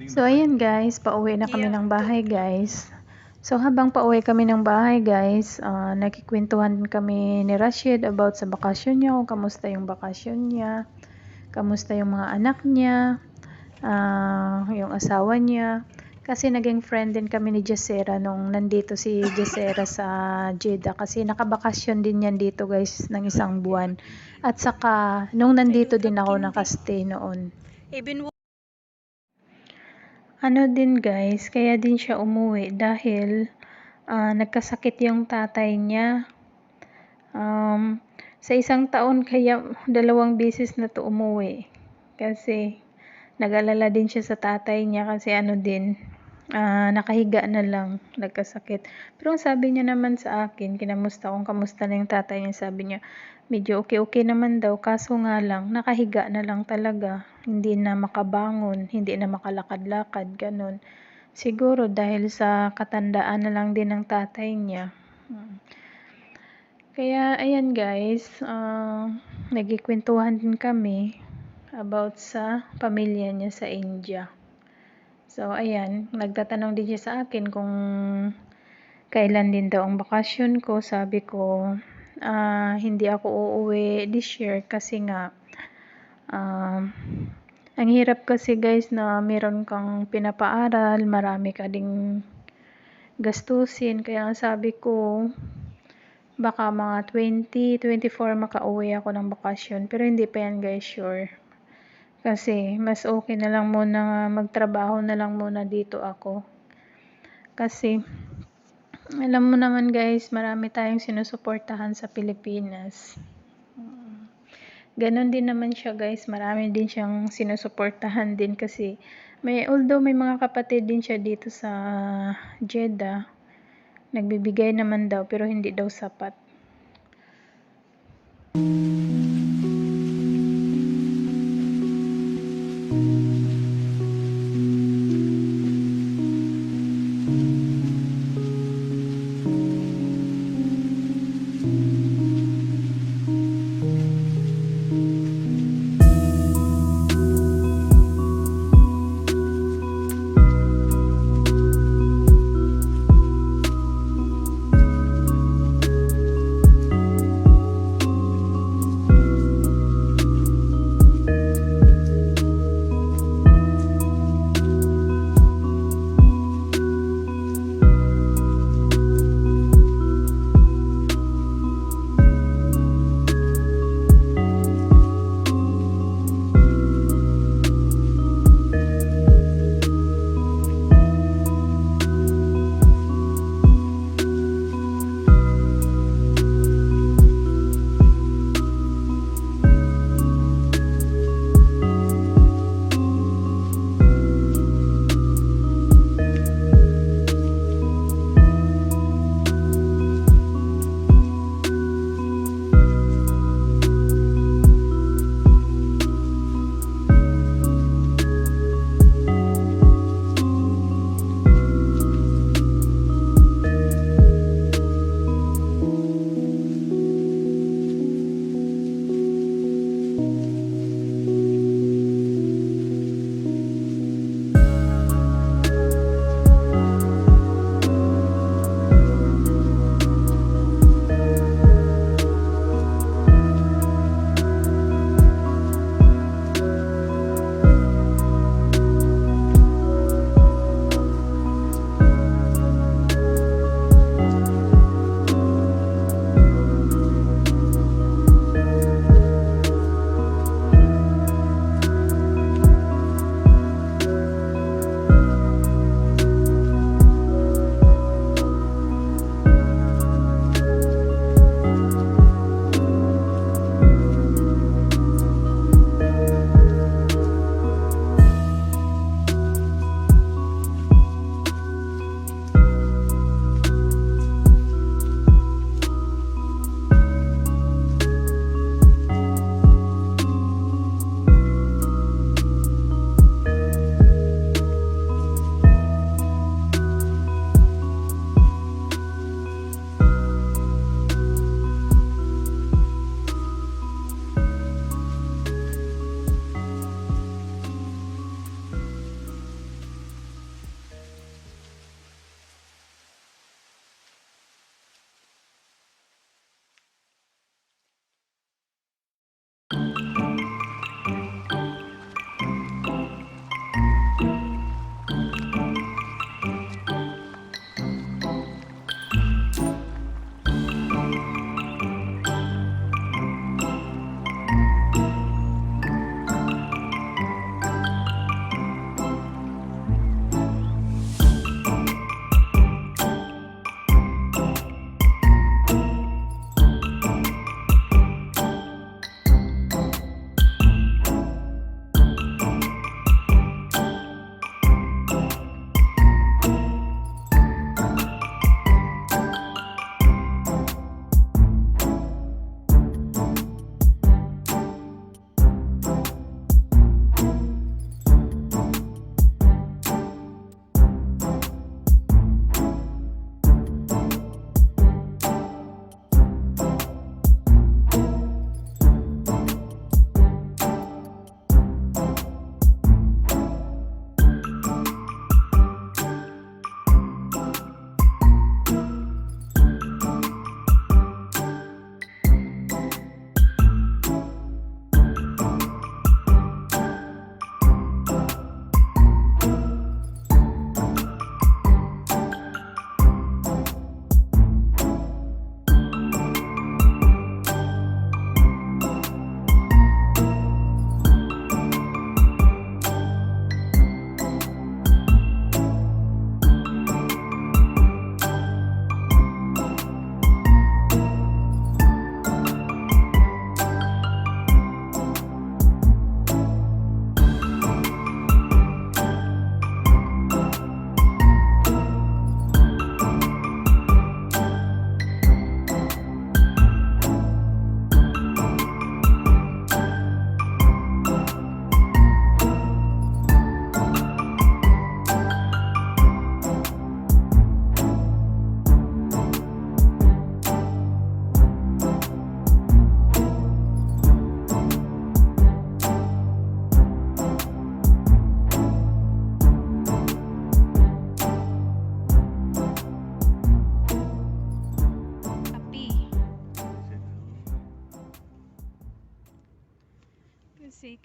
So, ayan guys, pauwi na kami ng bahay guys. So, habang pauwi kami ng bahay guys, nakikwentuhan kami ni Rashid about sa bakasyon niya, kung kamusta yung bakasyon niya, kamusta yung mga anak niya, yung asawa niya. Kasi naging friend din kami ni Jessera nung nandito si Jessera sa Jeddah. Kasi nakabakasyon din yan dito guys ng isang buwan. At saka, nung nandito din ako nakastay noon. Ano din guys, kaya din siya umuwi dahil nagkasakit yung tatay niya. Sa isang taon kaya 2 beses na to umuwi. Kasi nag-alala din siya sa tatay niya kasi ano din, nakahiga na lang, nagkasakit. Pero ang sabi niya naman sa akin, kinamusta kung kamusta na yung tatay niya, sabi niya, medyo okay naman daw, kaso nga lang, nakahiga na lang talaga, hindi na makabangon, hindi na makalakad-lakad, ganun. Siguro dahil sa katandaan na lang din ng tatay niya. Kaya, ayan guys, nagkikwentuhan din kami about sa pamilya niya sa India. So, ayan, nagtatanong din siya sa akin kung kailan din daw ang bakasyon ko. Sabi ko, hindi ako uuwi this year kasi nga, ang hirap kasi guys na meron kang pinapaaral, marami ka ding gastusin. Kaya sabi ko, baka mga 2024 makauwi ako ng bakasyon. Pero hindi pa yan guys sure. Kasi mas okay na lang muna magtrabaho na lang muna dito ako. Kasi alam mo naman guys, marami tayong sinusuportahan sa Pilipinas. Ganon din naman siya guys, marami din siyang sinusuportahan din kasi although may mga kapatid din siya dito sa Jeddah, nagbibigay naman daw pero hindi daw sapat.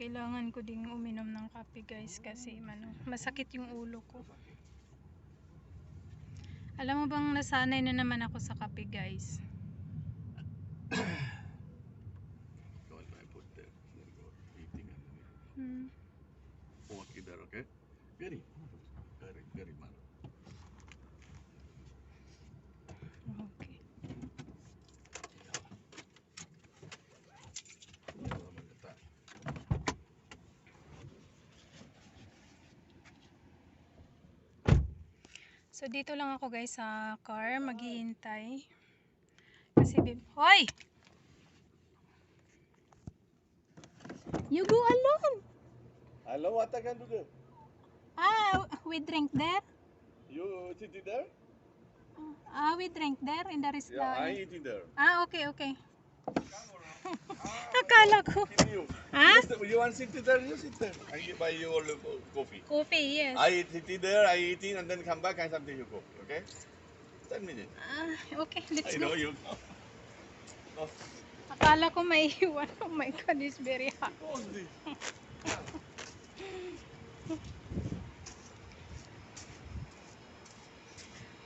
kailangan ko ding uminom ng kape guys kasi masakit yung ulo ko. Alam mo bang nasanay na naman ako sa kape guys. I put there. Then you're eating and then walk it there, okay? Very man. Okay. So dito lang ako guys sa car maghihintay. Kasi hoy! You go alone. Hello, what I can do there? We drink there. You sitting there? We drink there in the restaurant. Yeah, I eating there. Okay. Akala ko. You. Ah? You want sit there? You sit there. I buy you all the coffee. Coffee, yes. I sitting there, I eating, and then come back and something you coffee, okay? 10 minutes. Okay, let's I go. know you. No. Akala ko maiiwan. Oh my God, it's very hot. What's this?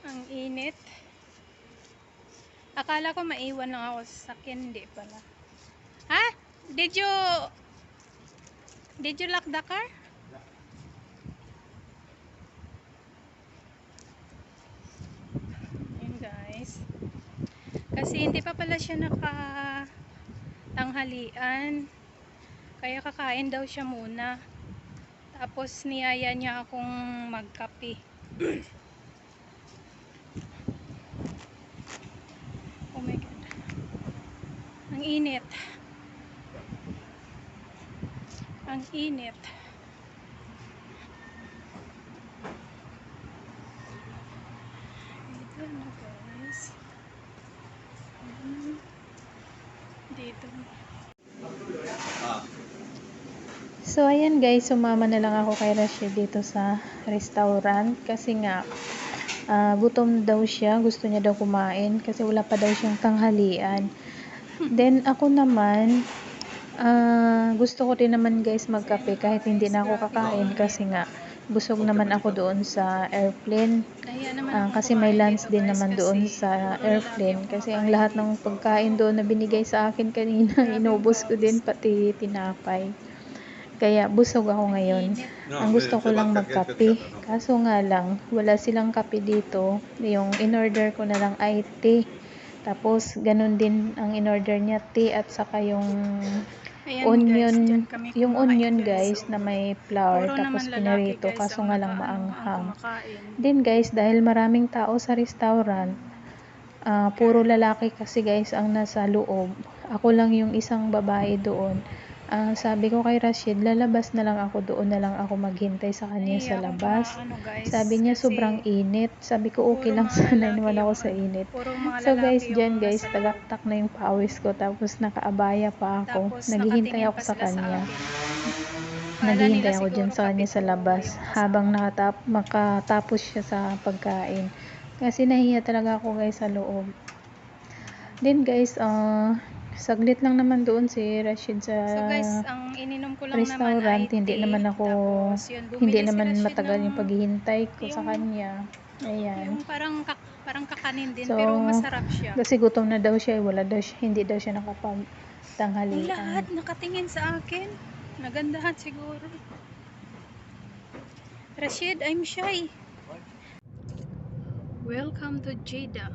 Ang init. Akala ko maiwan lang ako sa sakyan, hindi pala. Ha? Did you lock the car? Yun guys. Kasi hindi pa pala siya tanghalian. Kaya kakain daw siya muna. Tapos niyaya niya akong magkape. Oh my God. Ang init. Ang init. Dito na guys. Dito. So ayan guys, sumama na lang ako kay Rashid dito sa restaurant kasi nga gutom daw siya, gusto niya daw kumain kasi wala pa daw siyang tanghalian. Then ako naman gusto ko din naman guys magkape kahit hindi na ako kakain kasi nga busog naman ako doon sa airplane. Kasi may lunch din naman doon sa airplane kasi ang lahat ng pagkain doon na binigay sa akin kanina inubos ko din pati tinapay. Kaya busog ako ngayon. Ang gusto ko lang magkape. Kaso nga lang, wala silang kape dito. Yung in-order ko na lang ay tea. Tapos, ganun din ang in-order niya, tea at saka yung onion. Yung onion guys na may flour. Tapos pinarito. Kaso nga lang maanghang. Then guys, dahil maraming tao sa restaurant, puro lalaki kasi guys ang nasa loob. Ako lang yung isang babae doon. Sabi ko kay Rashid, lalabas na lang ako doon na lang ako maghintay sa kanya sa labas. Sabi niya sobrang init. Sabi ko okay lang, sanay naman ako sa init. So guys, dyan guys, tagaktak na yung pawis ko. Tapos nakaabaya pa ako. Naghihintay ako sa kanya. Naghihintay ako dyan sa kanya sa labas. Habang makatapos siya sa pagkain. Kasi nahiya talaga ako guys sa loob. Then guys, saglit lang naman doon si Rashid sa ang ininom ko lang restaurant. naman ay Hindi tea. naman ako, Tapos yun, bumili hindi si naman Rashid matagal ng yung paghihintay ko sa yung- kanya. Ayan. Yung parang kakanin din, So, pero masarap siya. kasi gutom na daw siya, hindi daw siya Ang nakapagtanghalian. lahat nakatingin sa akin. Nagandahan siguro. Rashid, I'm shy. Welcome to Jeddah.